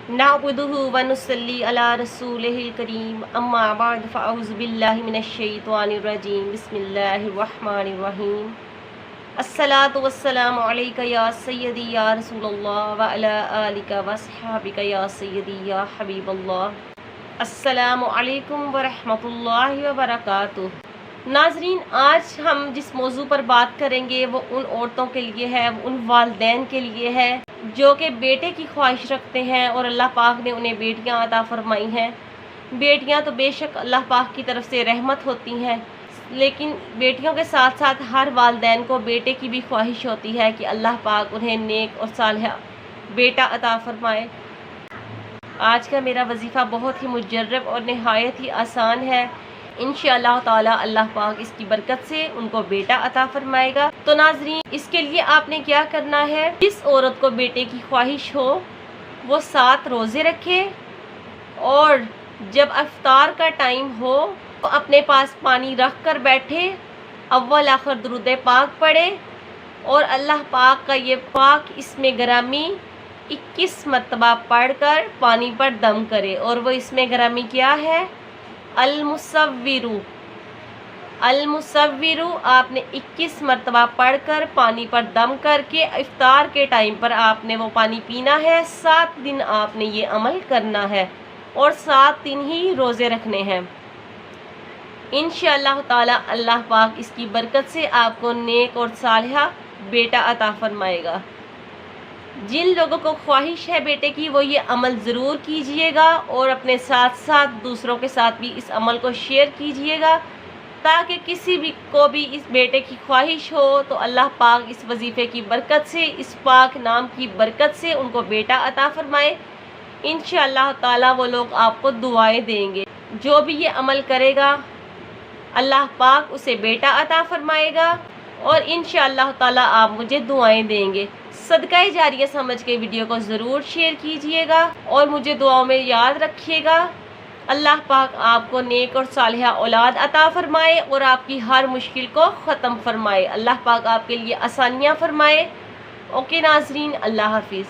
नअबुदुहु व नुसल्ली अला रसूलिहिल करीम अम्मा बाद फ़अऊज़ु बिल्लाहि मिनश शैतानिर रजीम बिस्मिल्लाहिर रहमानिर रहीम अस्सलातु वस्सलामु अलैका या सय्यदी या रसूलल्लाह व अला आलिका व अस्हाबिका या सय्यदी या हबीबल्लाह। अस्सलामु अलैकुम व रहमतुल्लाहि व बरकातुहू। नाज़रीन, आज हम जिस मौजू पर बात करेंगे वो उन औरतों के लिए है, उन वालिदैन के लिए है जो कि बेटे की ख्वाहिश रखते हैं और अल्लाह पाक ने उन्हें बेटियां अता फरमाई हैं। बेटियां तो बेशक अल्लाह पाक की तरफ से रहमत होती हैं, लेकिन बेटियों के साथ साथ हर वालिदैन को बेटे की भी ख्वाहिश होती है कि अल्लाह पाक उन्हें नेक और सालिहा बेटा अता फरमाए। आज का मेरा वजीफ़ा बहुत ही मुजर्रब और नहायत ही आसान है। इंशाअल्लाह ताला अल्लाह पाक इसकी बरकत से उनको बेटा अता फरमाएगा। तो नाज़रीन, इसके लिए आपने क्या करना है, जिस औरत को बेटे की ख्वाहिश हो वो 7 रोज़े रखे और जब इफ्तार का टाइम हो तो अपने पास पानी रख कर बैठे, अव्वल आखिर दुरूद पाक पढ़े और अल्लाह पाक का ये पाक इसमें ग्रामी 21 मरतबा पढ़कर पानी पर दम करे। और वो इसमें ग्रामी क्या है? अल-मुसव्विरु। अल-मुसव्विरु आपने 21 मरतबा पढ़कर पानी पर दम करके इफ्तार के टाइम पर आपने वो पानी पीना है। 7 दिन आपने ये अमल करना है और 7 दिन ही रोज़े रखने हैं। इंशाअल्लाह ताला अल्लाह पाक इसकी बरकत से आपको नेक और सालिहा बेटा अता फरमाएगा। जिन लोगों को ख्वाहिश है बेटे की वो ये अमल ज़रूर कीजिएगा और अपने साथ साथ दूसरों के साथ भी इस अमल को शेयर कीजिएगा, ताकि किसी भी को भी इस बेटे की ख्वाहिश हो तो अल्लाह पाक इस वजीफ़े की बरकत से, इस पाक नाम की बरकत से उनको बेटा अता फरमाए। इंशाअल्लाह ताला वो लोग आपको दुआएं देंगे। जो भी ये अमल करेगा अल्लाह पाक उसे बेटा अता फरमाएगा और इंशाअल्लाह ताला आप मुझे दुआएं देंगे। सदका जारिया समझ के वीडियो को ज़रूर शेयर कीजिएगा और मुझे दुआओं में याद रखिएगा। अल्लाह पाक आपको नेक और सालिहा औलाद अता फरमाए और आपकी हर मुश्किल को ख़त्म फरमाए। अल्लाह पाक आपके लिए आसानियाँ फरमाए। ओके नाज़रीन, अल्लाह हाफिज़।